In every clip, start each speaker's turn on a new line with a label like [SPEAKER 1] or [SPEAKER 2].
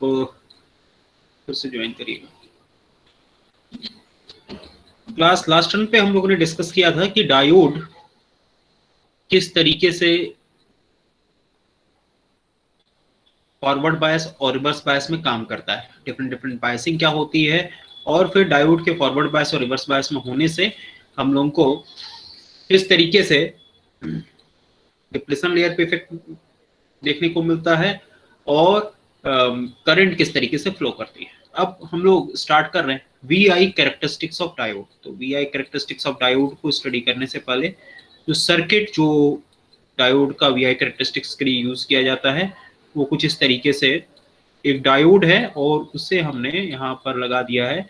[SPEAKER 1] तो फिर से ज्वाइन करिएगा। क्लास लास्ट टर्न पे हम लोगों ने डिस्कस किया था कि डायोड किस तरीके से फॉरवर्ड बायस और रिवर्स बायस में काम करता है, डिफरेंट डिफरेंट बायसिंग क्या होती है, और फिर डायोड के फॉरवर्ड बायस और रिवर्स बायस में होने से हम लोगों को किस तरीके से डिप्लेशन लेयर पे इफेक्ट देखने को मिलता है और करंट किस तरीके से फ्लो करती है। अब हम लोग स्टार्ट कर रहे हैं V I characteristics of diode. तो V I characteristics of diode को स्टडी करने से पहले जो सर्किट जो डायोड का वी आई कैरेक्टरिस्टिक्स के लिए यूज किया जाता है वो कुछ इस तरीके से एक डायोड है और उससे हमने यहाँ पर लगा दिया है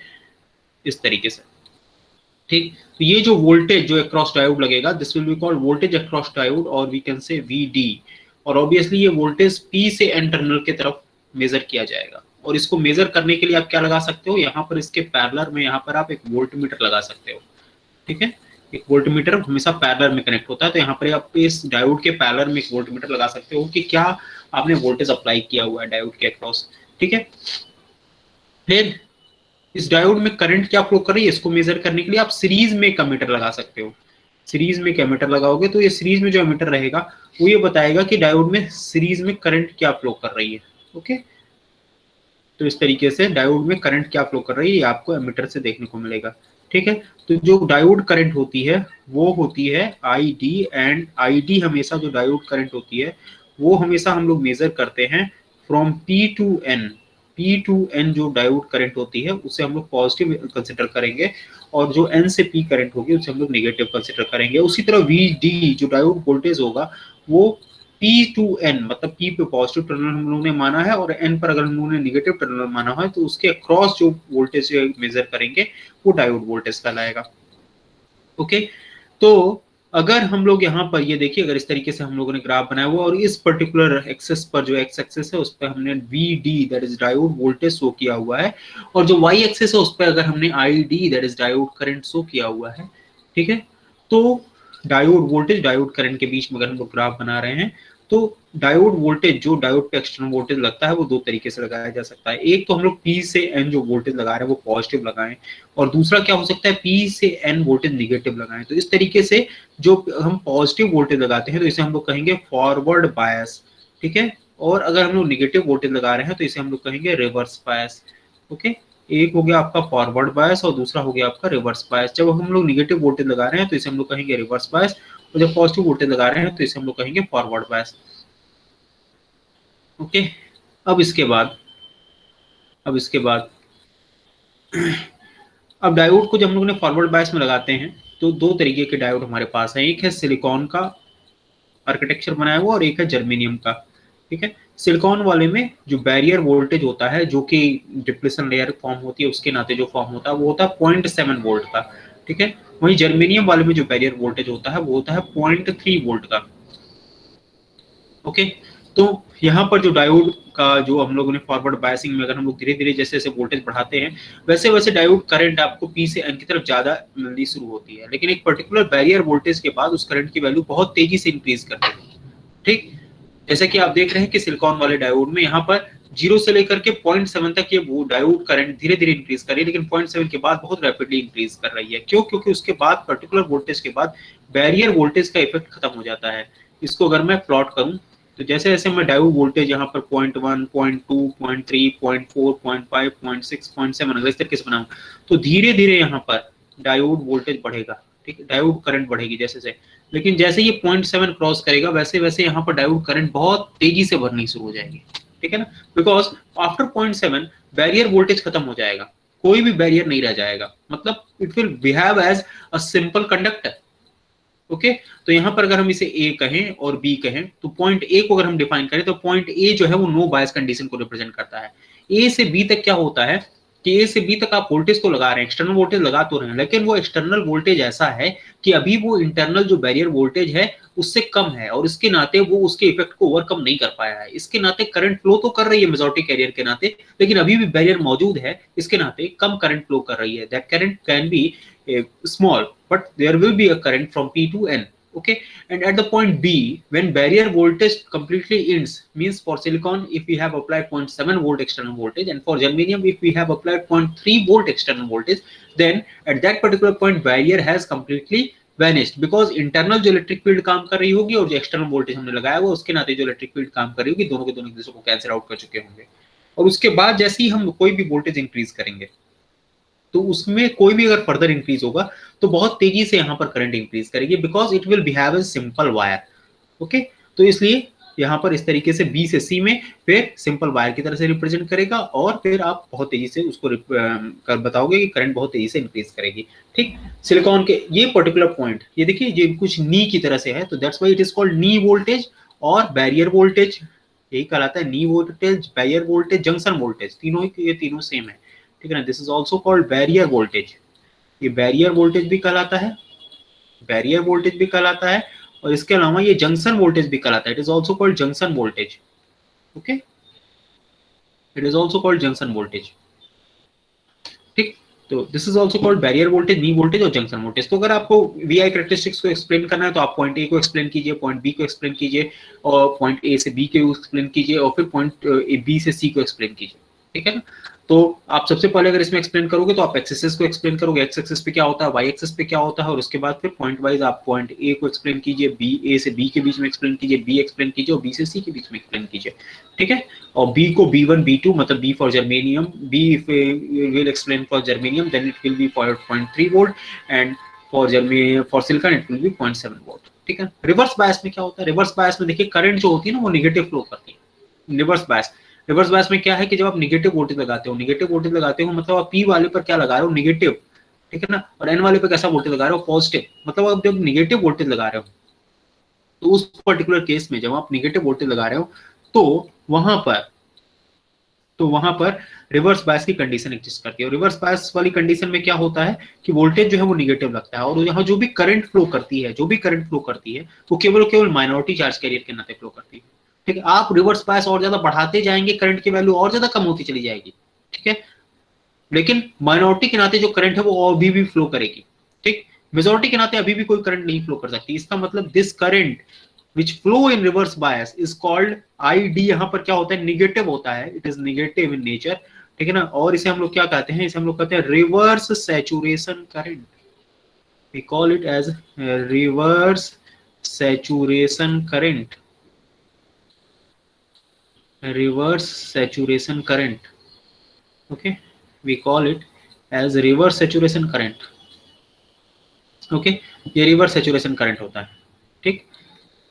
[SPEAKER 1] इस तरीके से। ठीक, तो ये जो वोल्टेज जो अक्रॉस डायोड लगेगा this will be called voltage across diode और वी कैन से वीडी। और ऑब्वियसली ये वोल्टेज पी से एन टर्मिनल की तरफ मेजर किया जाएगा। और इसको मेजर करने के लिए आप क्या लगा सकते हो, यहाँ पर इसके पैरेलल में यहाँ पर आप एक वोल्टमीटर लगा सकते हो। ठीक है, एक वोल्टमीटर हमेशा पैरेलल में कनेक्ट होता है, तो यहाँ पर आप इस डायोड के पैरेलल में एक वोल्टमीटर लगा सकते हो कि क्या आपने वोल्टेज अप्लाई किया हुआ है डायोड के अक्रॉस। ठीक है, फिर इस डायोड में करंट क्या फ्लो कर रही है इसको मेजर करने के लिए आप सीरीज में एक एमीटर लगा सकते हो। सीरीज में एक एमीटर लगाओगे तो ये सीरीज में जो एमीटर रहेगा वो ये बताएगा कि डायोड में सीरीज में करंट क्या फ्लो कर रही है। ओके, तो इस तरीके से डायोड में करंट क्या फ्लो कर रही है आपको एमीटर से देखने को मिलेगा। ठीक है, तो जो डायोड करंट होती है वो होती है I D, and I D हमेशा जो डायोड करंट होती है वो हमेशा हम लोग मेजर करते हैं from P to N. P to N जो डायोड करंट होती है उसे हम लोग पॉजिटिव कंसिडर करेंगे और जो एन से पी करंट होगी उसे हम लोग नेगेटिव कंसिडर करेंगे। उसी तरह वी डी जो डायोड वोल्टेज होगा वो P टू N, मतलब P पे पॉजिटिव टर्मिनल हम लोगों ने माना है और N पर अगर हम लोगों ने नेगेटिव टर्मिनल माना है तो उसके अक्रॉस जो वोल्टेज मेजर करेंगे वो डायोड वोल्टेज कहलाएगा। ओके, तो अगर हम लोग यहाँ पर ये देखिए, अगर इस तरीके से हम लोगों ने ग्राफ बनाया हुआ और इस पर्टिकुलर एक्सेस पर जो एक्स एक्सेस है उस पर हमने VD that is diode voltage show किया हुआ है, और जो वाई एक्सेस है उस पर अगर हमने ID that is diode current show किया हुआ है। ठीक है, तो डायोड वोल्टेज डायोड करंट के बीच में अगर हम लोग ग्राफ बना रहे हैं तो डायोड वोल्टेज जो डायोड पे एक्सटर्नल वोल्टेज लगता है वो दो तरीके से लगाया जा सकता है। एक तो हम लोग P से N जो वोल्टेज लगा रहे हैं वो पॉजिटिव लगाएं, और दूसरा क्या हो सकता है P से N वोल्टेज नेगेटिव लगाएं। तो इस तरीके से जो हम पॉजिटिव वोल्टेज लगाते हैं तो इसे हम लोग कहेंगे फॉरवर्ड बायस। ठीक है, और अगर हम लोग नेगेटिव वोल्टेज लगा रहे हैं तो इसे हम लोग कहेंगे रिवर्स बायस। ओके, एक हो गया आपका फॉरवर्ड बायस और दूसरा हो गया आपका रिवर्स बायस। जब हम लोग नेगेटिव वोल्टेज लगा रहे हैं तो इसे हम लोग कहेंगे रिवर्स बायस, और जब पॉजिटिव वोल्टेज लगा रहे हैं तो इसे हम लोग कहेंगे फॉरवर्ड बायस। ओके, अब इसके बाद अब डायोड को जब हम लोग ने फॉरवर्ड बायस में लगाते हैं तो दो तरीके के डायोड हमारे पास है। एक है सिलिकॉन का आर्किटेक्चर बनाया हुआ और एक है जर्मेनियम का। ठीक है, सिलिकॉन वाले में जो बैरियर वोल्टेज होता है जो कि डिप्लेशन लेयर फॉर्म होती है उसके नाते जो फॉर्म होता है वो होता है 0.7 वोल्ट का। ठीक है, वहीं जर्मेनियम वाले में जो बैरियर वोल्टेज होता है वो होता है 0.3 वोल्ट का। ओके, तो यहाँ पर जो डायोड का जो हम लोगों ने फॉरवर्ड बायसिंग में अगर हम लोग धीरे धीरे जैसे जैसे वोल्टेज बढ़ाते हैं वैसे वैसे डायोड करंट आपको P से N की तरफ ज्यादा मिलनी शुरू होती है, लेकिन एक पर्टिकुलर बैरियर वोल्टेज के बाद उस करंट की वैल्यू बहुत तेजी से इंक्रीज करती है। ठीक, जैसे कि आप देख रहे हैं कि सिलिकॉन वाले डायोड में यहाँ पर 0 से लेकर के 0.7 तक ये वो डायोड करंट धीरे धीरे इंक्रीज कर रही है, लेकिन 0.7 के बाद बहुत रैपिडली इंक्रीज कर रही है। क्यों? क्योंकि उसके बाद पर्टिकुलर वोल्टेज के बाद बैरियर वोल्टेज का इफेक्ट खत्म हो जाता है। इसको अगर मैं प्लॉट करूं तो जैसे जैसे मैं डायोड वोल्टेज यहाँ पर 0.1, 0.2, 0.3, 0.4, 0.5, 0.6, 0.7 अगर इस तरीके से बनाऊं तो धीरे धीरे यहाँ पर डायोड वोल्टेज बढ़ेगा। ठीक है, डायोड करंट बढ़ेगी जैसे से, लेकिन जैसे ये 0.7 क्रॉस करेगा वैसे वैसे यहाँ पर डायोड करंट बहुत तेजी से भरनी शुरू हो जाएगी। ठीक है ना, बिकॉज आफ्टर 0.7 बैरियर वोल्टेज खत्म हो जाएगा, कोई भी बैरियर नहीं रह जाएगा, मतलब it will behave as a simple conductor. Okay, तो यहाँ पर अगर हम इसे A कहें और B कहें तो पॉइंट A को अगर हम डिफाइन करें तो पॉइंट A जो है वो नो बायस कंडीशन को रिप्रेजेंट करता है। A से B तक क्या होता है कि A से B तक आप वोल्टेज को लगा रहे हैं, एक्सटर्नल वोल्टेज लगा तो रहे हैं, लेकिन वो एक्सटर्नल वोल्टेज ऐसा है कि अभी वो इंटरनल जो बैरियर वोल्टेज है उससे कम है और इसके नाते वो उसके इफेक्ट को ओवरकम नहीं कर पाया है। इसके नाते करंट फ्लो तो कर रही है मेजॉरिटी कैरियर के नाते, लेकिन अभी भी बैरियर मौजूद है, इसके नाते कम करंट फ्लो कर रही है। That current can be small but there will be a current from P to N। Okay, and at the point B, when barrier voltage completely ends, means for silicon if we have applied 0.7 volt external voltage, and for germanium if we have applied 0.3 volt external voltage, then at that particular point barrier has completely vanished, because internal जो electric field काम कर रही होगी और जो external voltage हमने लगाया हुआ उसके नाते जो इलेक्ट्रिक फील्ड काम कर रही होगी, दोनों के दोनों एक दूसरे को कैंसिल आउट कर चुके होंगे। और उसके बाद जैसे ही हम कोई भी वोल्टेज इंक्रीज करेंगे तो उसमें कोई भी अगर फर्दर इंक्रीज होगा तो बहुत तेजी से यहाँ पर करंट इंक्रीज करेगी, because it will behave as simple wire. Okay, तो इसलिए यहाँ पर इस तरीके से बी से सी में फिर सिंपल वायर की तरह से रिप्रेजेंट करेगा, और फिर आप बहुत तेजी से उसको कर बताओगे कि करंट बहुत तेजी से इंक्रीज करेगी। ठीक, सिलिकॉन के ये पर्टिकुलर पॉइंट ये देखिए ये कुछ नी की तरह से है, तो that's why it is called knee voltage और बैरियर वोल्टेज, यही कहलाता है नी voltage, barrier voltage, junction voltage, तीनों ही ये तीनों सेम है। ठीक है ना, this is also called barrier voltage, ये बैरियर वोल्टेज भी कहलाता है, बैरियर वोल्टेज भी कहलाता है, और इसके अलावा ये जंक्शन वोल्टेज भी कहलाता है, it is also called junction voltage. Okay, it is also called junction voltage. ठीक, तो this is also called barrier voltage, knee voltage और जंक्शन वोल्टेज। तो अगर आपको वीआई कैरेक्टरिस्टिक्स को एक्सप्लेन करना है तो आप पॉइंट ए को एक्सप्लेन कीजिए, पॉइंट बी को एक्सप्लेन कीजिए, और पॉइंट ए से बी को एक्सप्लेन कीजिए, और फिर पॉइंट बी से सी को एक्सप्लेन कीजिए। ठीक है ना, तो आप सबसे पहले अगर इसमें एक्सप्लेन करोगे तो आप एक्सेस को एक्सप्लेन करोगे, एक्स एक्सेस पे क्या होता है, वाई एक्सेस पे क्या होता है, और उसके बाद फिर पॉइंट वाइज आप पॉइंट ए को एक्सप्लेन कीजिए, बी ए से बी के बीच में एक्सप्लेन कीजिए, बी एक्सप्लेन कीजिए, और बी से सी के बीच में एक्सप्लेन कीजिए। ठीक है, और बी को B1 B2 मतलब B for germanium, B will explain for germanium, then it will be for 0.3 volt, and for germanium for silicon it will be 0.7 volt. ठीक है, रिवर्स बायस में क्या होता है, रिवर्स बायस में देखिए करंट जो होती है ना वो निगेटिव फ्लो करती है। रिवर्स बायस, रिवर्स बायस में क्या है कि जब आप निगेटिव वोल्टेज लगाते हो, निगेटिव वोल्टेज लगाते हो मतलब आप पी वाले पर क्या लगा रहे हो, निगेटिव। ठीक है ना, और एन वाले पर कैसा वोल्टेज लगा रहे हो, पॉजिटिव। मतलब आप जब निगेटिव वोल्टेज लगा रहे हो तो उस पर्टिकुलर केस में जब आप निगेटिव वोल्टेज लगा रहे हो तो वहां पर रिवर्स बायस की कंडीशन एग्जिस्ट करती है। और रिवर्स बायस वाली कंडीशन में क्या होता है कि वोल्टेज जो है वो निगेटिव लगता है, और यहाँ जो भी करंट फ्लो करती है, वो केवल माइनॉरिटी चार्ज कैरियर के नाते फ्लो करती है। ठीक है, आप रिवर्स बायस और ज्यादा बढ़ाते जाएंगे, करंट की वैल्यू और ज्यादा कम होती चली जाएगी। ठीक है, लेकिन माइनॉरिटी के नाते जो करंट है वो अभी भी फ्लो करेगी। ठीक, मेजॉरिटी के नाते अभी भी कोई करंट नहीं फ्लो कर सकती। इसका मतलब this current which flow in reverse bias is called ID। यहाँ पर क्या होता है, निगेटिव होता है, it is negative in nature। ठीक है ना, और इसे हम लोग क्या कहते हैं, इसे हम लोग कहते हैं reverse saturation current, we call it as reverse saturation current, reverse saturation current। okay, we call it as reverse saturation current। okay, ये रिवर्स सैचुरेशन करंट होता है। ठीक,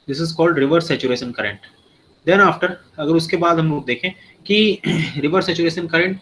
[SPEAKER 1] this is called reverse saturation current. Then after अगर उसके बाद हम लोग देखें कि रिवर्स सैचुरेशन करंट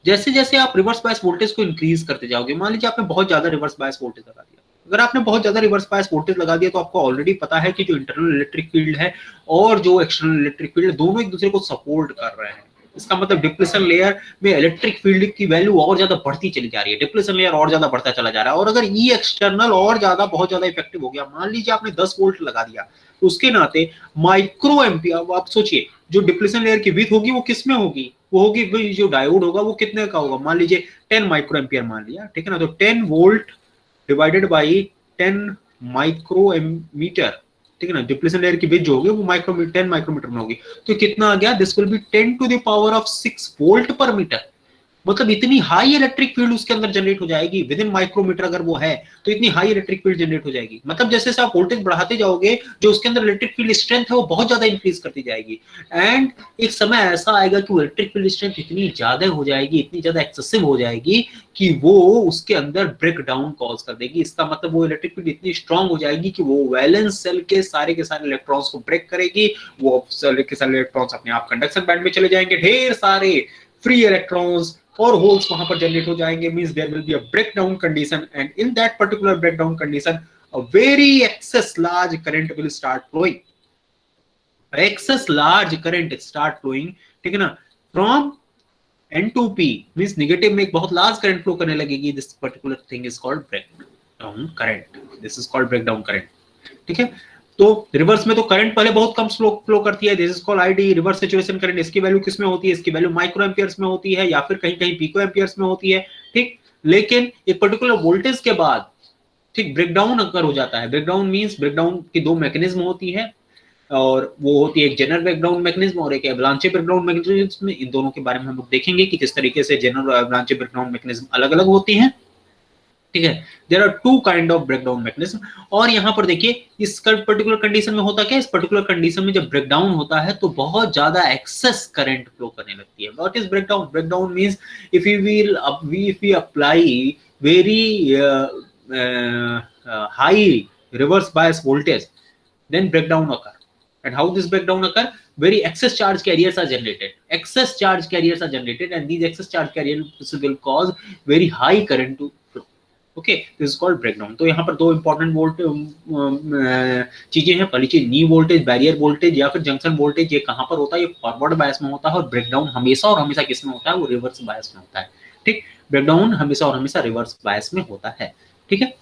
[SPEAKER 1] जैसे जैसे आप रिवर्स बायस वोल्टेज को इंक्रीज करते जाओगे, मान लीजिए आपने बहुत ज्यादा रिवर्स बायस वोल्टेज लगा दिया, अगर आपने बहुत ज्यादा रिवर्स बायस वोल्टेज लगा दिया तो आपको ऑलरेडी पता है कि जो इंटरनल इलेक्ट्रिक फील्ड है और जो एक्सटर्नल इलेक्ट्रिक फील्ड है दोनों एक दूसरे को सपोर्ट कर रहे हैं। इसका मतलब डिप्लेशन लेयर में इलेक्ट्रिक फील्ड की वैल्यू और ज्यादा बढ़ती चली जा रही है, डिप्लेशन लेयर और ज्यादा बढ़ता चला जा रहा है। और अगर ई एक्सटर्नल और ज्यादा बहुत ज्यादा इफेक्टिव हो गया, मान लीजिए आपने 10 वोल्ट लगा दिया, तो उसके नाते माइक्रो एम्पियर, आप सोचिए जो डिप्लेशन लेयर की विड्थ होगी वो किस में होगी, वो होगी जो डायोड होगा वो कितने का होगा, मान लीजिए 10 माइक्रो एम्पियर मान लिया। ठीक है ना, तो 10 volt divided by 10 micro ammeter. ठीक है ना, डिप्लेशन लेयर की विड्थ जो होगी वो 10 माइक्रोमीटर में होगी, तो कितना आ गया, this will be 10 to the power of 6 volt per metre. मतलब इतनी हाई इलेक्ट्रिक फील्ड उसके अंदर जनरेट हो जाएगी, विद इन माइक्रोमीटर अगर वो है तो इतनी हाई इलेक्ट्रिक फील्ड जनरेट हो जाएगी। मतलब जैसे जैसे आप वोल्टेज बढ़ाते जाओगे जो उसके अंदर इलेक्ट्रिक फील्ड स्ट्रेंथ है वो बहुत ज्यादा इंक्रीज करती जाएगी, एंड एक समय ऐसा आएगा कि वो इलेक्ट्रिक फील्ड स्ट्रेंथ इतनी ज्यादा हो जाएगी, इतनी ज्यादा एक्सेसिव हो जाएगी कि वो उसके अंदर ब्रेक डाउन कॉज कर देगी। इसका मतलब वो इलेक्ट्रिक फील्ड इतनी स्ट्रांग हो जाएगी कि वो वैलेंस सेल के सारे इलेक्ट्रॉन्स को ब्रेक करेगी, वो सेल के सारे इलेक्ट्रॉन्स अपने आप कंडक्शन बैंड में चले जाएंगे, ढेर सारे फ्री इलेक्ट्रॉन्स और होल्स वहां पर जनरेट हो जाएंगे, means there will be a breakdown condition, and in that particular breakdown condition a very excess large current will start flowing, excess large current start flowing। ठीक है ना, from N to P means negative में एक बहुत large current flow करने लगेगी, this particular thing is called breakdown current, this is called breakdown current. ठीक है, तो रिवर्स में तो करंट पहले बहुत कम फ्लो करती है, this is called ID reverse saturation current. इसकी वैल्यू किस में होती है, इसकी वैल्यू माइक्रो एम्पियर्स में होती है या फिर कहीं कहीं पिको एम्पियर्स में होती है। ठीक, लेकिन एक पर्टिकुलर वोल्टेज के बाद, ठीक, ब्रेकडाउन अगर हो जाता है, ब्रेकडाउन मींस ब्रेकडाउन की दो मैकेनिज्म होती है, और वो होती है एक जनरल ब्रेकडाउन मैकेनिज्म और एक एवलांचे ब्रेकडाउन मैकेनिज्म। इन दोनों के बारे में हम लोग देखेंगे कि किस तरीके से जनरल और एवलांचे ब्रेकडाउन मैकेनिज्म अलग अलग होती हैं। ठीक है, there are two kind of breakdown mechanism. और यहाँ पर देखिए इस पर्टिकुलर कंडीशन में होता क्या है, इस पर्टिकुलर कंडीशन में जब ब्रेकडाउन होता है तो बहुत ज्यादा एक्सेस करंट फ्लो करने लगती है। What is breakdown? Breakdown means if we apply very high reverse bias voltage, then breakdown occur. And how this breakdown occur? Very excess charge carriers are generated. Excess charge carriers are generated, and these excess charge carriers will cause very high current to flow. Okay, this is called breakdown. तो यहाँ पर दो important चीजें हैं। पहली चीज नी voltage, barrier voltage या फिर जंक्शन वोल्टेज, ये कहाँ पर होता है? ये फॉरवर्ड बायस में होता है। और ब्रेकडाउन हमेशा और हमेशा किस में होता है? वो रिवर्स बायस में होता है। ठीक, ब्रेकडाउन हमेशा और हमेशा रिवर्स बायस में होता है। ठीक है,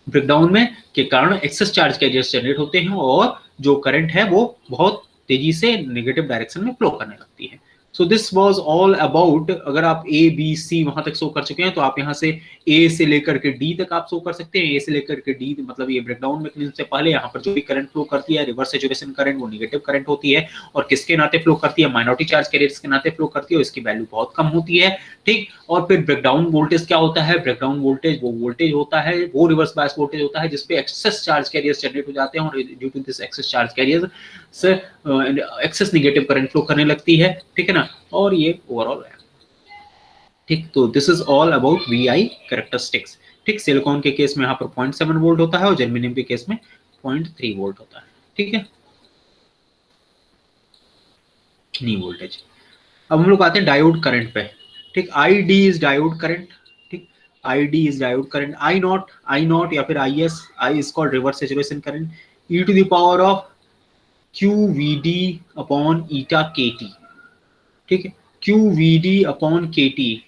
[SPEAKER 1] ब्रेकडाउन में के कारण एक्सेस चार्ज कैरियर्स जनरेट होते हैं और जो करंट है वो बहुत तेजी से नेगेटिव डायरेक्शन में फ्लो करने लगती है। So this was all about, अगर आप ए बी सी वहां तक शो कर चुके हैं तो आप यहाँ से ए से लेकर के डी तक आप शो कर सकते हैं। ए से लेकर के डी मतलब ये ब्रेकडाउन मैकेनिज्म से पहले यहाँ पर जो भी करंट फ्लो करती है रिवर्स सैचुरेशन करंट, वो नेगेटिव करंट होती है। और किसके नाते फ्लो करती है? माइनॉरिटी चार्ज कैरियर्स के नाते फ्लो करती है, और इसकी वैल्यू बहुत कम होती है। ठीक, और फिर ब्रेकडाउन वोल्टेज क्या होता है? ब्रेकडाउन वोल्टेज वो वोल्टेज होता है, वो रिवर्स बायस वोल्टेज होता है जिसपे एक्सेस चार्ज कैरियर्स जनरेट हो जाते हैं, और due to this excess charge carriers से एक्सेस नेगेटिव करंट फ्लो करने लगती है। ठीक है ना, और ये ओवरऑल है। ठीक, तो this is all about V I characteristics. ठीक, सिलिकॉन के केस में यहाँ पर 0.7 वोल्ट होता है और जर्मेनियम के केस में 0.3 वोल्ट होता है। ठीक है, नी वोल्टेज। अब हम लोग आते हैं डायोड करंट पे। ठीक, I D is diode current. ठीक, I D is diode current. I naught या फिर I S, I is called reverse saturation current. E to the power of Q V D upon eta K T. ठीक है, Q V D upon K T.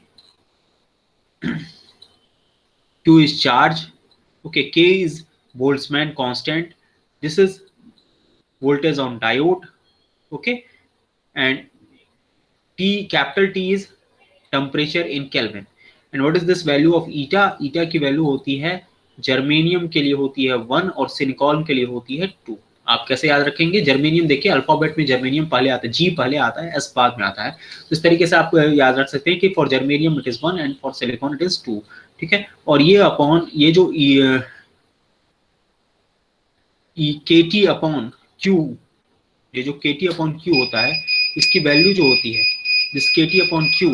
[SPEAKER 1] Q is charge. Okay, K is Boltzmann constant. This is voltage on diode. Okay, and T, capital T is temperature in Kelvin. And what is this value of eta? Eta की value होती है, germanium के लिए होती है 1 और silicon के लिए होती है 2। आप कैसे याद रखेंगे? जर्मेनियम देखिए अल्फाबेट में जर्मेनियम पहले आता है, जी पहले आता है, एस बाद में आता है। तो इस तरीके से आप याद रख सकते हैं कि for germanium it is 1 and for silicon it is 2। ठीक है, और ये अपॉन ये जो के टी अपॉन क्यू, ये जो के टी अपॉन क्यू होता है, इसकी वैल्यू जो होती है, दिस के T upon Q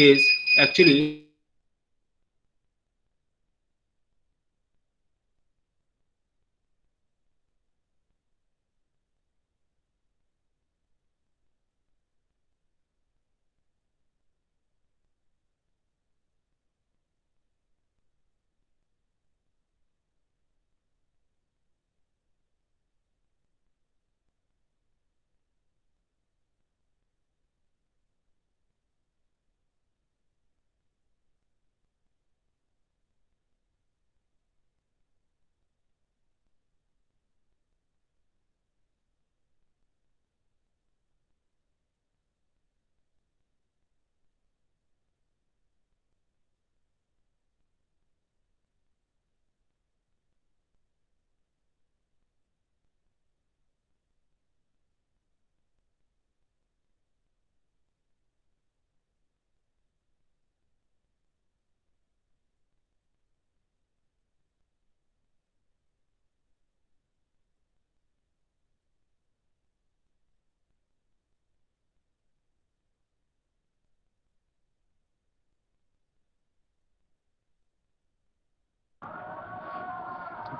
[SPEAKER 1] is actually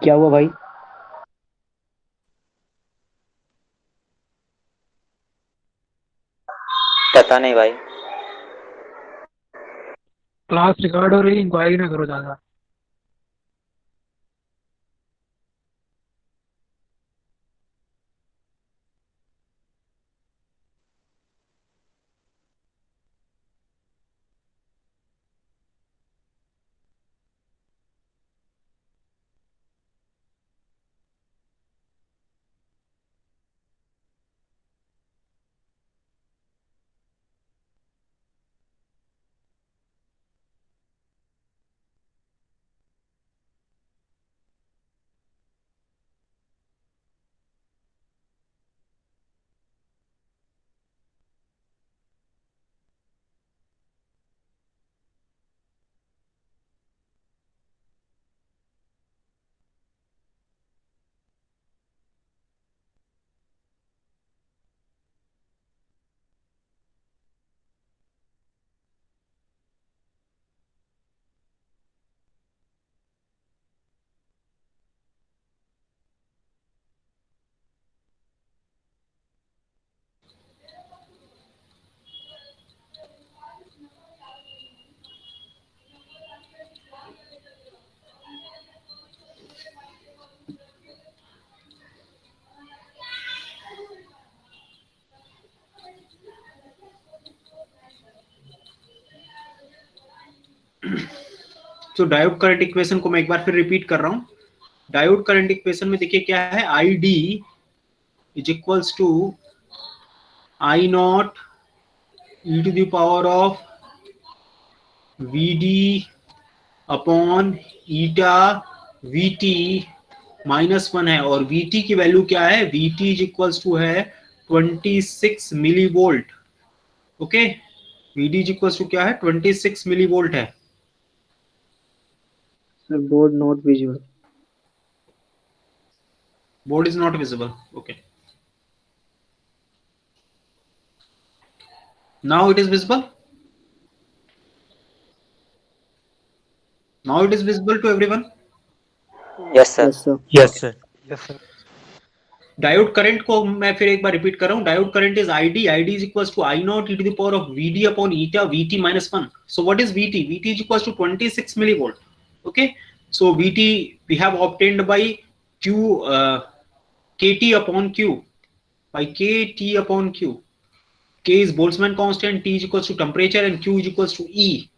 [SPEAKER 2] क्या हुआ भाई? पता नहीं भाई।
[SPEAKER 3] क्लास रिकॉर्ड हो रही, इंक्वायरी ना करो ज्यादा।
[SPEAKER 1] तो डायोड करंट इक्वेशन को मैं एक बार फिर रिपीट कर रहा हूं। डायोड करंट इक्वेशन में देखिए क्या है, I D is equals to I not e to the power of V D upon eta V T -1 है, और वी टी की वैल्यू क्या है, V T is equals to है 26 milli volt. Okay, V D is equals to क्या है, 26 milli volt है।
[SPEAKER 2] Sir, board not visible.
[SPEAKER 1] Board is not visible. Okay. Now it is visible. Now it is visible to everyone.
[SPEAKER 2] Yes, sir. Yes, sir.
[SPEAKER 3] Yes, sir. Yes, sir.
[SPEAKER 1] Diode current को मैं फिर एक बार repeat कर रहा हूं। Diode current is ID, ID is equals to I not e to the power of VD upon eta VT -1। So what is VT? VT is equals to 26 milli volt. Okay, so VT we have obtained by Q KT upon Q, by KT upon Q. K is Boltzmann constant, T is equals to temperature and Q is equals to e.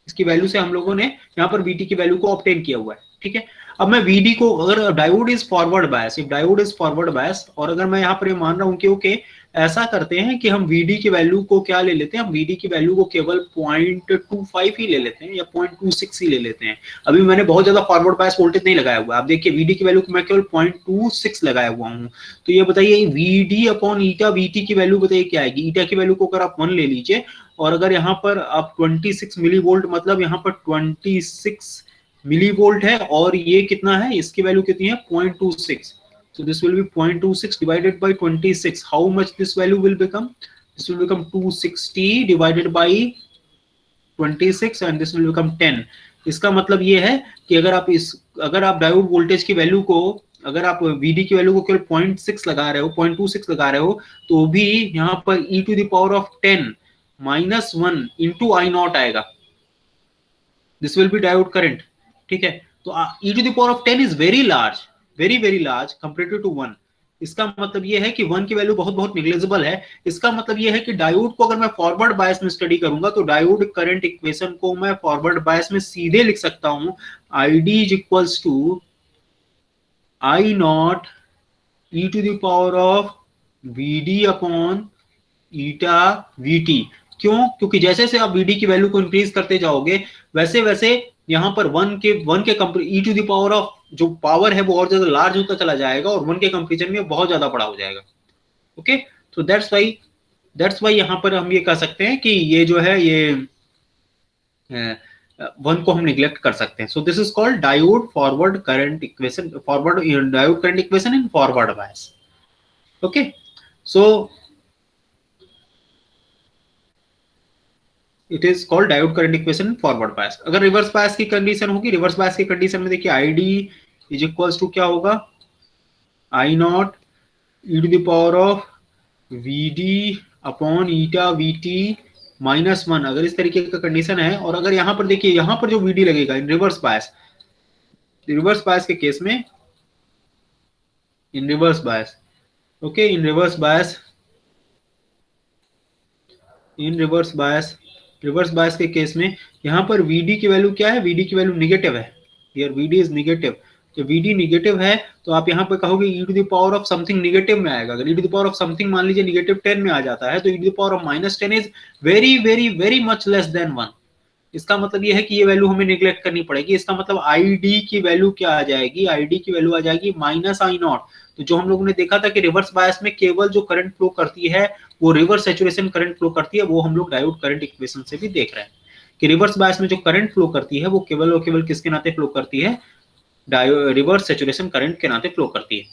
[SPEAKER 1] इसकी value से हम लोगों ने यहाँ पर VT की value को obtain किया हुआ है। ठीक है, अब मैं वीडी को, अगर diode is forward bias, if diode is forward bias, और अगर मैं यहाँ पर ये मान रहा हूँ कि ओके ऐसा करते हैं कि हम वीडी की वैल्यू को क्या ले लेते हैं, हम वीडी की वैल्यू को केवल 0.25 ही ले लेते हैं या 0.26 ही ले लेते हैं। अभी मैंने बहुत ज्यादा फॉरवर्ड बायस वोल्टेज नहीं लगाया हुआ है। आप देखिए वीडी की वैल्यू को मैं केवल 0.26 लगाया हुआ हूँ। तो ये बताइए वीडी अपॉन ईटा वीटी की वैल्यू बताइए क्या आएगी। ईटा की वैल्यू को अगर आप 1 ले लीजिए, और अगर यहाँ पर आप 26 मिली वोल्ट, मतलब यहाँ पर 26 मिली वोल्ट है, और ये कितना है, इसकी वैल्यू कितनी है 0.26। so this will be 0.26 divided by 26. how much this value will become? This will become 260 divided by 26 and this will become 10. इसका मतलब ये है कि अगर आप डायोड वोल्टेज की वैल्यू को, अगर आप वीडी की वैल्यू को केवल 0.6 लगा रहे हो, 0.26 लगा रहे हो, तो भी यहाँ पर e to the power of 10 -1 into I naught आएगा। This will be diode current। ठीक है, तो e to the power of 10 is very large, very large compared to 1। इसका मतलब ये है कि 1 की वैल्यू बहुत निग्लेजिबल है। इसका मतलब ये है कि डायोड को अगर मैं फॉरवर्ड बायस में स्टडी करूंगा तो डायोड करंट इक्वेशन को मैं फॉरवर्ड बायस में सीधे लिख सकता हूं, ID is equals to I नॉट e to the power of VD upon eta VT। क्यों? क्योंकि जैसे जैसे आप VD की वैल्यू को इंक्रीज करते जाओगे, वैसे वैसे यहाँ पर 1 के e to the power of जो पावर है वो और ज्यादा लार्ज होता चला जाएगा, और 1 के कंपेरिजन में बहुत ज्यादा बड़ा हो जाएगा। ओके, तो दैट्स वाई यहाँ पर हम ये कह सकते हैं कि ये जो है ये 1 को हम निग्लेक्ट कर सकते हैं। So this is called diode forward current equation, diode current equation in forward bias. Okay, so it is called diode current equation in forward बायस। अगर रिवर्स बायस की कंडीशन होगी, रिवर्स बायस की कंडीशन में देखिए ID is equals to क्या होगा, I not e to the power of VD upon eta VT -1। अगर इस तरीके का कंडीशन है, और अगर यहाँ पर देखिए, यहाँ पर जो VD लगेगा इन रिवर्स बायस के केस में, इन रिवर्स बायस, ओके, इन रिवर्स बायस के केस में यहाँ पर VD की वैल्यू क्या है, VD की वैल्यू निगेटिव है। Here VD is negative. जब VD निगेटिव है तो आप यहाँ पे कहोगे e to the power of something negative में आएगा। अगर e to the power of something मान लीजिए -10 में आ जाता है, तो e to the power of -10 is very much less than 1। इसका मतलब ये है कि ये वैल्यू हमें निगलेक्ट करनी पड़ेगी। इसका मतलब ID की वैल्यू क्या आ जाएगी, ID की वैल्यू आ जाएगी -I नॉट। तो जो हम लोगों ने देखा था कि रिवर्स बायस में केवल जो करंट फ्लो करती है वो रिवर्स सैचुरेशन करंट फ्लो करती है, वो हम लोग डायोड करंट इक्वेशन से भी देख रहे हैं कि रिवर्स बायस में जो करंट फ्लो करती है वो केवल और केवल किसके नाते फ्लो करती है, रिवर्स सैचुरेशन करंट के नाते फ्लो करती है।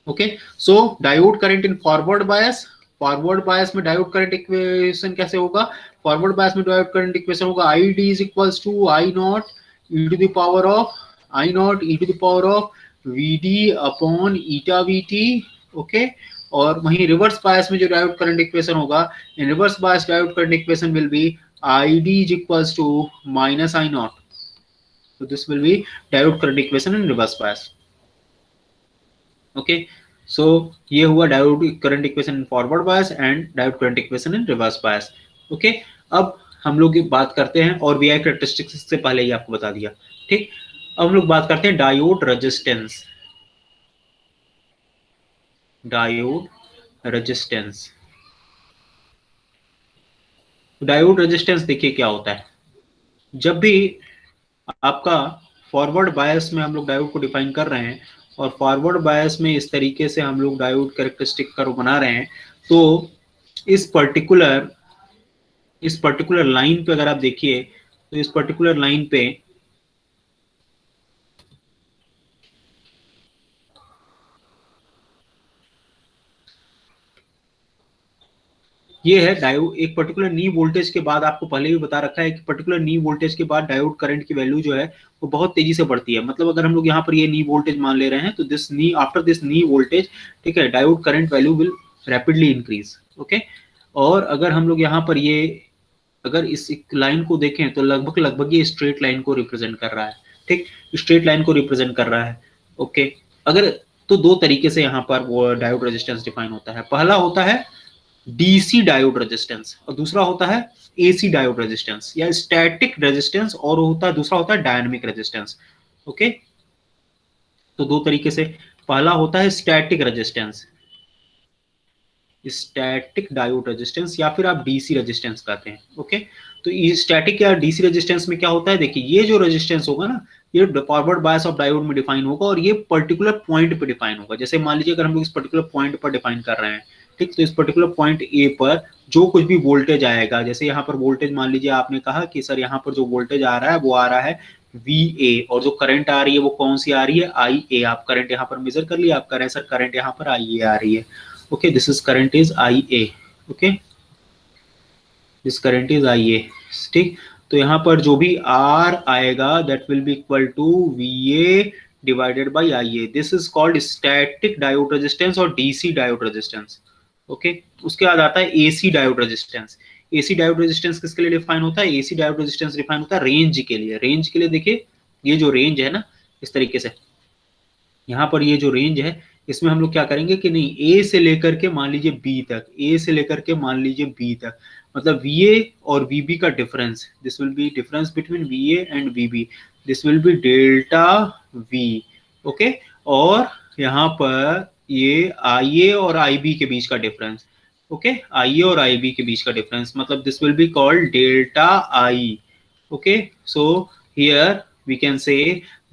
[SPEAKER 1] Okay, so diode current in forward bias में डायोड करंट इक्वेशन कैसे होगा, फॉरवर्ड बायस में डायोड करंट इक्वेशन होगा ID is equals to I not e to the power of VD upon eta VT। Okay, और वहीं reverse bias में जो diode current equation होगा, in reverse bias diode current equation will be ID is equals to -I naught. So this will be diode current equation in reverse bias. Okay, so ये हुआ diode current equation in forward bias and diode current equation in reverse bias. Okay, अब हम लोग बात करते हैं, और we I characteristics से पहले ही आपको बता दिया, ठीक। अब हम लोग बात करते हैं diode resistance. Diode resistance, diode resistance देखिए क्या होता है। जब भी आपका फॉरवर्ड बायस में हम लोग डायोड को डिफाइन कर रहे हैं, और फॉरवर्ड बायस में इस तरीके से हम लोग डायोड कैरेक्टरिस्टिक कर्व बना रहे हैं, तो इस पर्टिकुलर लाइन पे अगर आप देखिए, तो इस पर्टिकुलर लाइन पे ये है डायोड। एक पर्टिकुलर नी वोल्टेज के बाद, आपको पहले भी बता रखा है कि पर्टिकुलर नी वोल्टेज के बाद डायोड करंट की वैल्यू जो है वो बहुत तेजी से बढ़ती है। मतलब अगर हम लोग यहाँ पर ये नी वोल्टेज मान ले रहे हैं, तो this knee, after this knee voltage, ठीक है, diode current value will rapidly increase, okay. और अगर हम लोग यहाँ पर ये, अगर इस लाइन को देखें, तो लगभग लगभग ये स्ट्रेट लाइन को रिप्रेजेंट कर रहा है, ठीक, स्ट्रेट लाइन को रिप्रेजेंट कर रहा है, ओके। अगर तो दो तरीके से यहाँ पर वो डायोड रेजिस्टेंस डिफाइन होता है। पहला होता है डीसी डायोड रेजिस्टेंस, और दूसरा होता है एसी डायोड रेजिस्टेंस या स्टैटिक रेजिस्टेंस, और दूसरा होता है डायनामिक रेजिस्टेंस, ओके। तो दो तरीके से, पहला होता है static resistance, static diode resistance, या फिर आप डीसी रेजिस्टेंस कहते हैं, ओके। तो स्टैटिक या डीसी रेजिस्टेंस में क्या होता है, देखिए ये जो रेजिस्टेंस होगा ना, ये फॉरवर्ड बायस ऑफ डायोड में डिफाइन होगा, और ये पर्टिकुलर पॉइंट पे डिफाइन होगा। जैसे मान लीजिए अगर हम लोग इस पर्टिकुलर पॉइंट पर डिफाइन कर रहे हैं, ठीक, तो इस पर्टिकुलर पॉइंट ए पर जो कुछ भी वोल्टेज आएगा, जैसे यहाँ पर वोल्टेज मान लीजिए आपने कहा कि सर यहाँ पर जो वोल्टेज आ रहा है वो आ रहा है VA, और जो करंट आ रही है वो कौन सी आ रही है, IA। आप करंट यहाँ पर मेजर कर लिया, आप कह रहे हैं सर करंट यहाँ पर IA आ रही है, okay, this is current is IA, okay, this current is IA, ठीक। तो यहाँ पर जो भी R आएगा that will be equal to VA divided by IA. This is called static diode resistance और DC diode resistance, okay। उसके बाद आता है AC diode resistance। AC diode resistance किसके लिए डिफाइन होता है, AC diode resistance डिफाइन होता है रेंज के लिए। रेंज के लिए देखिए, ये जो रेंज है ना, इस तरीके से यहाँ पर ये जो रेंज है, इसमें हम लोग क्या करेंगे कि नहीं, ए से लेकर के मान लीजिए बी तक, ए से लेकर के मान लीजिए बी तक, मतलब VA और VB का difference, this will B difference between VA and VB, this will B delta V, okay. और यहाँ पर ये IA और IB के बीच का डिफरेंस, ओके, IA और IB के बीच का डिफरेंस, मतलब this will be called delta I, okay. So here we can say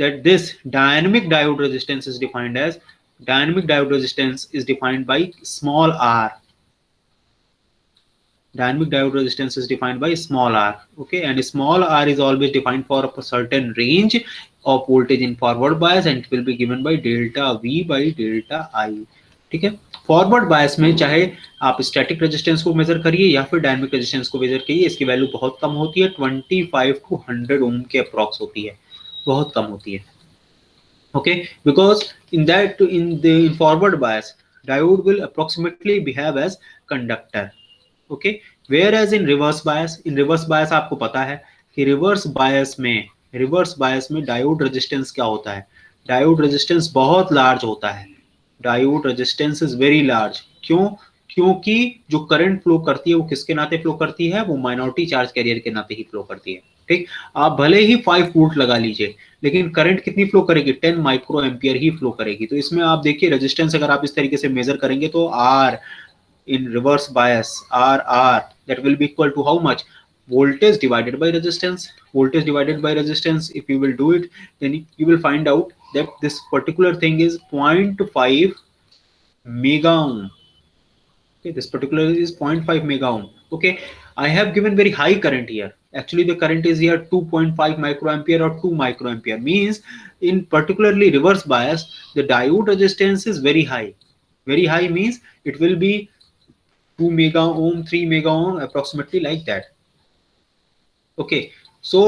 [SPEAKER 1] that this dynamic diode resistance is defined as, dynamic diode resistance is defined by small r. Dynamic diode resistance is defined by small r, okay, and small r is always defined for a certain range of voltage in forward bias, and it will be given by delta V by delta I, ठीक है। Forward bias में चाहे आप static resistance को major करिए या फिर dynamic resistance को मेजर करिए, इसकी वैल्यू बहुत कम होती है, 25 to 100 ओम के अप्रॉक्स होती है, बहुत कम होती है, okay, because in forward bias diode will approximately behave as conductor, okay, whereas in reverse bias आपको पता है कि रिवर्स बायस में डायोड रेजिस्टेंस क्या होता है, डायोड रेजिस्टेंस बहुत लार्ज होता है, diode resistance is very large. क्यों, क्योंकि जो करंट फ्लो करती है वो किसके नाते फ्लो करती है, वो माइनॉरिटी चार्ज कैरियर के नाते ही फ्लो करती है, ठीक। आप भले ही 5 वोल्ट लगा लीजिए, लेकिन करंट कितनी फ्लो करेगी, 10 माइक्रो एम्पियर ही फ्लो करेगी। तो इसमें आप देखिए रेजिस्टेंस अगर आप इस तरीके से मेजर करेंगे, तो R in reverse bias, R that will be equal to how much, voltage divided by resistance, if you will do it, then you will find out that this particular thing is 0.5 mega ohm, okay, this particular is 0.5 mega ohm, okay। I have given very high current here, actually the current is here 2.5 microampere or 2 microampere, means in particularly reverse bias the diode resistance is very high means it will be 2 mega ohm, 3 mega ohm, approximately like that, okay। So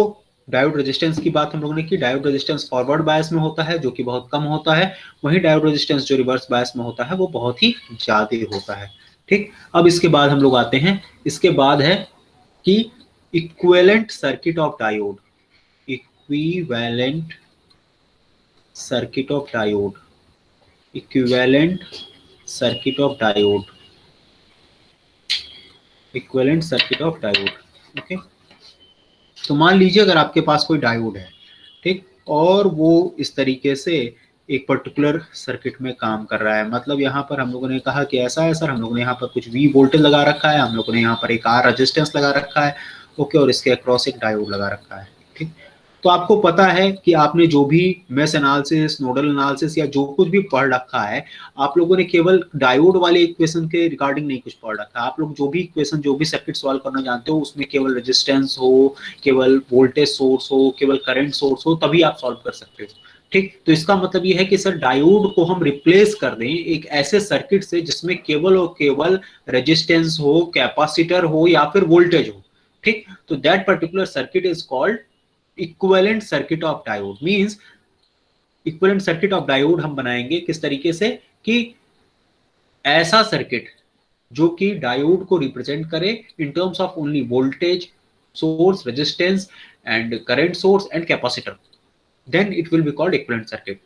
[SPEAKER 1] diode resistance की बात हम लोगों ने की, diode resistance forward bias में होता है जो कि बहुत कम होता है, वहीं डायोड रेजिस्टेंस जो रिवर्स बायस में होता है वो बहुत ही ज्यादा होता है, ठीक। अब इसके बाद हम लोग आते हैं, इसके बाद है कि equivalent circuit of diode, equivalent circuit of diode, equivalent circuit of diode, equivalent circuit of diode, okay. तो मान लीजिए अगर आपके पास कोई डायोड है, ठीक, और वो इस तरीके से एक पर्टिकुलर सर्किट में काम कर रहा है, मतलब यहाँ पर हम लोगों ने कहा कि ऐसा है सर, हम लोगों ने यहाँ पर कुछ V वोल्टेज लगा रखा है, हम लोगों ने यहाँ पर एक R रेजिस्टेंस लगा रखा है, ओके, और इसके अक्रॉस एक डायोड लगा रखा है, ठीक। तो आपको पता है कि आपने जो भी मेश एनालिसिस, नोडल एनालिसिस या जो कुछ भी पढ़ रखा है, आप लोगों ने केवल डायोड वाले इक्वेशन के रिगार्डिंग नहीं कुछ पढ़ रखा है। आप लोग जो भी इक्वेशन, जो भी सर्किट सॉल्व करना जानते हो, उसमें केवल रेजिस्टेंस हो, केवल वोल्टेज सोर्स हो, केवल करंट सोर्स हो, तभी आप सॉल्व कर सकते हो, ठीक। तो इसका मतलब ये है कि सर डायोड को हम रिप्लेस कर दें एक ऐसे सर्किट से जिसमें केवल और केवल रेजिस्टेंस हो, कैपेसिटर हो या फिर वोल्टेज हो, ठीक। तो that particular circuit is called equivalent circuit of diode. Means equivalent circuit of diode हम बनाएंगे किस तरीके से कि ऐसा सर्किट जो कि डायोड को रिप्रेजेंट करे in terms of only voltage source, resistance and current source and capacitor, then it will be called equivalent circuit.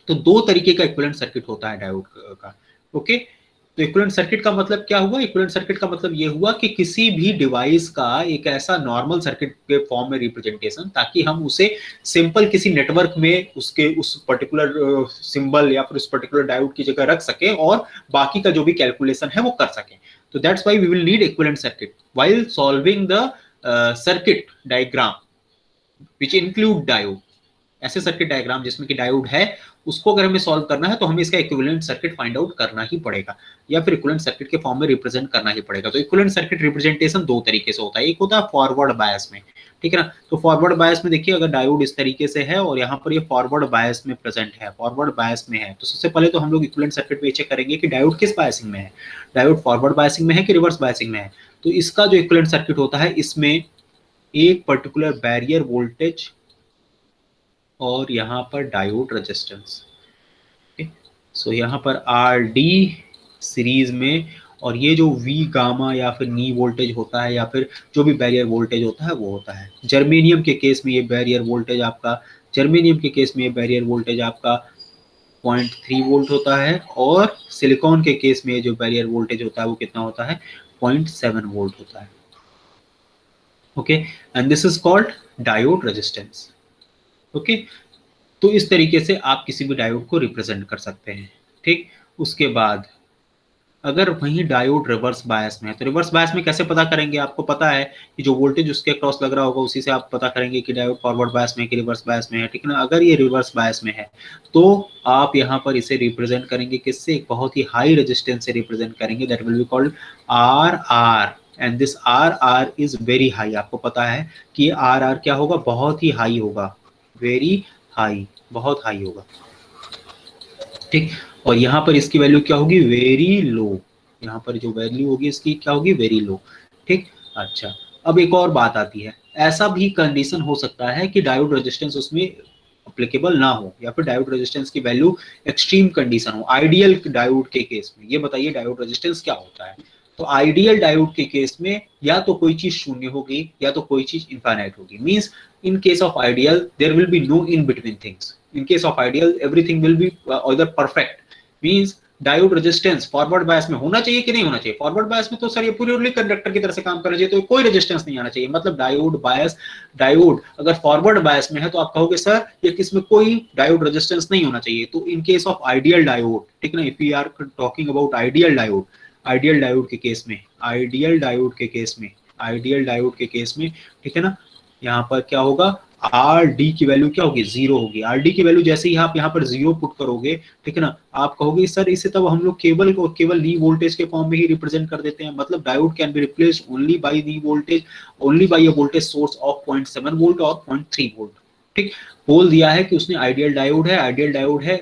[SPEAKER 1] तो दो तरीके का इक्विवेलेंट सर्किट होता है डायोड का, ओके। तो इक्विवेलेंट सर्किट का मतलब क्या हुआ? इक्विवेलेंट सर्किट का मतलब ये हुआ कि किसी भी डिवाइस का एक ऐसा नॉर्मल सर्किट के फॉर्म में रिप्रेजेंटेशन, ताकि हम उसे सिंपल किसी नेटवर्क में उसके उस पर्टिकुलर सिंबल या फिर उस पर्टिकुलर डायोड की जगह रख सके और बाकी का जो भी कैलकुलेशन है वो कर सके। तो that's why we will need equivalent circuit while solving the circuit diagram which include diode. ऐसे सर्किट डायग्राम जिसमें कि डायोड है, उसको अगर हमें सॉल्व करना है तो हमें इसका इक्विवेलेंट सर्किट फाइंड आउट करना ही पड़ेगा, या फिर इक्विवेलेंट सर्किट के फॉर्म में रिप्रेजेंट करना ही पड़ेगा। तो इक्विवेलेंट सर्किट रिप्रेजेंटेशन दो तरीके से होता है, एक होता है फॉरवर्ड बायस में, ठीक है ना। तो फॉरवर्ड बायस में देखिए, अगर डायोड इस तरीके से है और यहाँ पर ये फॉरवर्ड बायस में प्रेजेंट है, फॉरवर्ड बायस में है, तो सबसे पहले तो हम लोग इक्विवेलेंट सर्किट में चेक करेंगे कि डायोड किस बायसिंग में है, डायोड फॉरवर्ड बायसिंग में है कि रिवर्स बायसिंग में है। तो इसका जो इक्विवेलेंट सर्किट होता है, इसमें एक पर्टिकुलर बैरियर वोल्टेज और यहाँ पर डायोड रेजिस्टेंस, सो यहाँ पर आर डी सीरीज में, और ये जो वी गामा या फिर नी वोल्टेज होता है या फिर जो भी बैरियर वोल्टेज होता है वो होता है। जर्मेनियम के केस में ये बैरियर वोल्टेज आपका 0.3 वोल्ट होता है, और सिलिकॉन के केस में जो बैरियर वोल्टेज होता है वो कितना होता है, 0.7 वोल्ट होता है, okay. And this is called diode resistance, okay. तो इस तरीके से आप किसी भी डायोड को रिप्रेजेंट कर सकते हैं, ठीक। उसके बाद अगर वही डायोड रिवर्स बायस में है, तो रिवर्स बायस में कैसे पता करेंगे? आपको पता है कि जो वोल्टेज उसके क्रॉस लग रहा होगा उसी से आप पता करेंगे कि डायोड फॉरवर्ड बायस में है कि रिवर्स बायस में है, ठीक है ना। अगर ये रिवर्स बायस में है तो आप यहाँ पर इसे रिप्रेजेंट करेंगे किससे? एक बहुत ही हाई रेजिस्टेंस से रिप्रेजेंट करेंगे, that will be called R R, and this R R is very high. आपको पता है कि आर आर क्या होगा? बहुत ही हाई होगा, वेरी हाई, बहुत हाई होगा, ठीक। और यहाँ पर इसकी वैल्यू क्या होगी? Very low. यहाँ पर जो वैल्यू होगी इसकी क्या होगी? वेरी लो, ठीक। अच्छा, अब एक और बात आती है, ऐसा भी कंडीशन हो सकता है कि डायोड रेजिस्टेंस उसमें अप्लीकेबल ना हो, या फिर डायोड रेजिस्टेंस की वैल्यू एक्सट्रीम कंडीशन हो। आइडियल डायोड के केस में ये बताइए डायोड रेजिस्टेंस क्या होता है? तो आइडियल डायोड के केस में या तो कोई चीज शून्य होगी या तो कोई चीज इनफाइनाइट होगी। Means in case of ideal there will be no in between things. In case of ideal everything will be either perfect. Means diode resistance forward bias में होना चाहिए कि नहीं होना चाहिए? फॉरवर्ड बायस में तो सर ये प्योरली कंडक्टर की तरह से काम करना चाहिए, तो कोई रेजिस्टेंस नहीं आना चाहिए। मतलब डायोड अगर फॉरवर्ड बायस में है तो आप कहोगे सर ये किसमें कोई डायोड रेजिस्टेंस नहीं होना चाहिए। तो in case of ideal diode, ठीक ना, if we are talking about ideal diode के केस में, आइडियल डायोड के केस में, ठीक है ना, यहाँ पर क्या होगा? आर डी की वैल्यू क्या होगी? 0 होगी। आर डी की वैल्यू जैसे ही आप यहाँ पर 0 पुट करोगे, ठीक है ना, आप कहोगे सर इसे तब हम लोग केवल नी वोल्टेज के फॉर्म में ही रिप्रेजेंट कर देते हैं। मतलब diode can be replaced only by knee voltage, only by a voltage source of 0.7 volt और 0.3 वोल्ट, ठीक। बोल दिया है कि उसने आइडियल डायोड है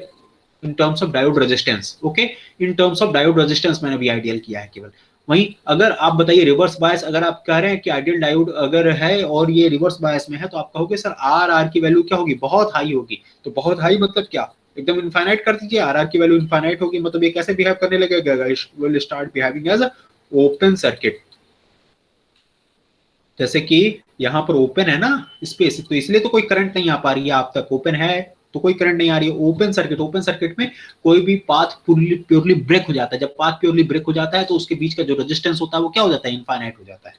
[SPEAKER 1] इन terms of diode resistance, okay. In terms of diode resistance मैंने भी आइडियल किया है केवल। वहीं अगर आप बताइए रिवर्स बायस, अगर आप कह रहे हैं कि आइडियल डायोड अगर है और ये रिवर्स बायस में है, तो आप कहोगे सर आर आर की वैल्यू क्या होगी? बहुत हाई होगी। तो बहुत हाई मतलब क्या? एकदम इनफाइनाइट कर दीजिए, आर आर की वैल्यू इनफाइनाइट होगी, मतलब ये कैसे बिहेव करने लगेगा? Will start behaving as a open circuit. जैसे कि यहाँ पर ओपन है ना स्पेस, तो इसलिए तो कोई करंट नहीं आ पा रही है आप तक, ओपन है तो कोई करंट नहीं आ रही है। ओपन सर्किट में कोई भी पाथ प्योरली ब्रेक हो जाता है। जब पाथ प्योरली ब्रेक हो जाता है तो उसके बीच का जो रेजिस्टेंस होता है वो क्या हो जाता है? इनफाइनाइट हो जाता है,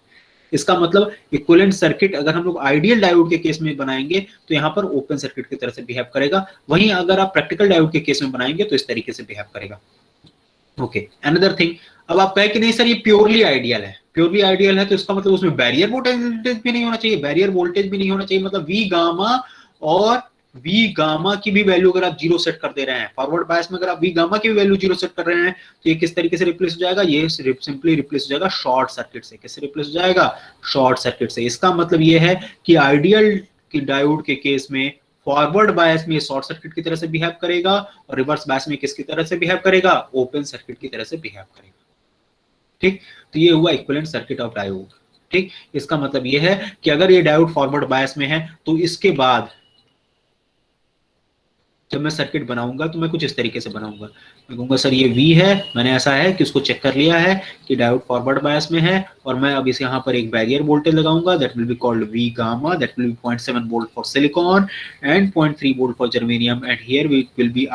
[SPEAKER 1] इसका मतलब इक्विवेलेंट सर्किट अगर हम लोग आइडियल डायोड के केस में बनाएंगे तो यहाँ पर ओपन सर्किट की तरह से बिहेव करेगा, वहीं अगर आप प्रैक्टिकल डायोड के केस में बनाएंगे तो इस तरीके से बिहेव करेगा। ओके, अनदर थिंग, अब आप कहें कि नहीं सर ये प्योरली आइडियल है, प्योरली आइडियल है तो इसका मतलब उसमें बैरियर वोल्टेज भी नहीं होना चाहिए, बैरियर वोल्टेज भी नहीं होना चाहिए, मतलब वी गामा और वी गामा की भी वैल्यू अगर आप जीरो सेट कर दे रहे हैं, फॉरवर्ड बायस में अगर आप वी गामा की भी वैल्यू जीरो सेट कर रहे हैं तो ये किस तरीके से रिप्लेस हो जाएगा, ये सिंपली रिप्लेस हो जाएगा शॉर्ट सर्किट से। किससे रिप्लेस हो जाएगा? शॉर्ट सर्किट से। इसका मतलब ये है कि आइडियल की डायोड के केस में फॉरवर्ड बायस में शॉर्ट सर्किट की तरह से बिहेव करेगा और रिवर्स बायस में किसकी तरह से बिहेव करेगा? ओपन सर्किट की तरह से बिहेव करेगा। ठीक, तो ये हुआ इक्विवेलेंट सर्किट ऑफ डायोड। ठीक, इसका मतलब ये है कि अगर ये डायोड फॉरवर्ड बायस में है तो इसके बाद जब मैं सर्किट बनाऊंगा तो मैं कुछ इस तरीके से बनाऊंगा, मैं कहूंगा सर ये V है, मैंने ऐसा है कि उसको चेक कर लिया है कि डायोड फॉरवर्ड बायस में है और मैं अब इस यहाँ पर एक बैरियर वोल्टेज लगाऊंगा, that will be called V gamma, that will be 0.7 volt for silicon and 0.3 volt for germanium and here will be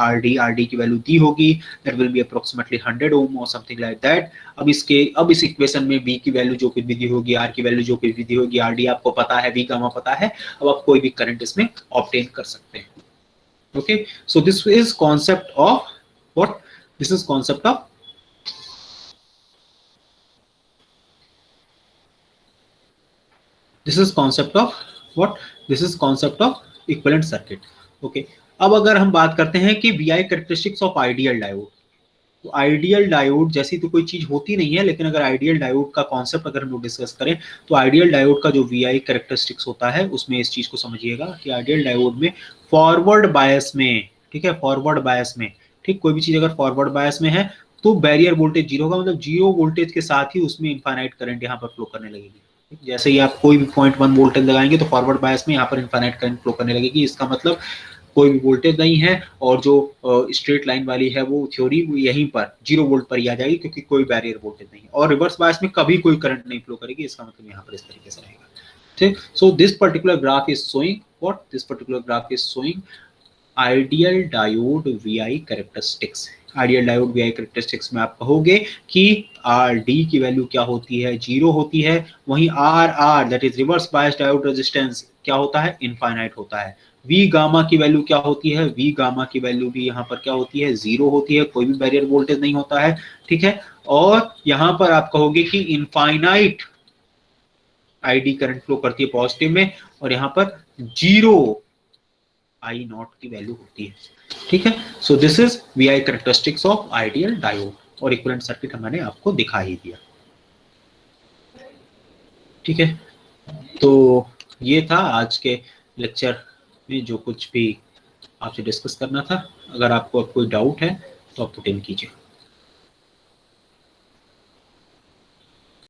[SPEAKER 1] RD की वैल्यू दी होगी, दैट विल बी अप्रोक्सीमेटली 100 ओम और समथिंग लाइक दैट। अब इस equation में V की value जो कुछ भी दी होगी, R की वैल्यू जो कुछ भी दी होगी, RD आपको पता है, V गामा पता है, अब आप कोई भी करंट इसमें ऑब्टेन कर सकते हैं। Okay, so this is concept of what? This is concept of what? This is concept of equivalent circuit. Okay, अब अगर हम बात करते हैं कि VI characteristics of ideal diode, तो आइडियल डायोड जैसी तो कोई चीज होती नहीं है, लेकिन अगर आइडियल डायोड का कॉन्सेप्ट अगर हम लोग डिस्कस करें तो आइडियल डायोड का जो VI कैरेक्टरिस्टिक्स होता है उसमें इस चीज को समझिएगा कि आइडियल डायोड में फॉरवर्ड बायस में, ठीक है, फॉरवर्ड बायस में, ठीक, कोई भी चीज अगर फॉरवर्ड बायस में है तो बैरियर वोल्टेज जीरो होगा, मतलब जीरो वोल्टेज के साथ ही उसमें इनफाइनाइट करंट यहाँ पर फ्लो करने लगेगी। जैसे ही आप कोई भी 0.1 वोल्टेज लगाएंगे तो फॉरवर्ड बायस में यहाँ पर इनफाइनाइट करंट फ्लो करने लगेगी। इसका मतलब कोई भी वोल्टेज नहीं है और जो स्ट्रेट लाइन वाली है वो थ्योरी यहीं पर 0 वोल्ट पर ही आ जाएगी क्योंकि कोई बैरियर वोल्टेज नहीं है, और रिवर्स बायस में कभी कोई करंट नहीं फ्लो करेगी। इसका मतलब यहाँ पर इस तरीके से रहेगा। ठीक, so this particular graph is showing what? This particular graph is showing ideal diode VI characteristics. Ideal diode VI characteristics में आप कहोगे कि RD की वैल्यू क्या होती है? 0 होती है, वहीं RR that is reverse bias diode resistance क्या होता है? इनफाइनाइट होता है। V गामा की वैल्यू क्या होती है? V गामा की वैल्यू भी यहाँ पर क्या होती है? 0 होती है, कोई भी बैरियर वोल्टेज नहीं होता है। ठीक है, और यहाँ पर आप कहोगे कि इनफाइनाइट ID करंट फ्लो करती है पॉजिटिव में और यहाँ पर 0 I नॉट की वैल्यू होती है। ठीक है, so this is VI characteristics of ideal diode और इक्विवेलेंट सर्किट मैंने आपको दिखा ही दिया। ठीक है, तो ये था आज के लेक्चर में जो कुछ भी आपसे डिस्कस करना था। अगर आपको कोई डाउट है तो आप पुट इन कीजिए।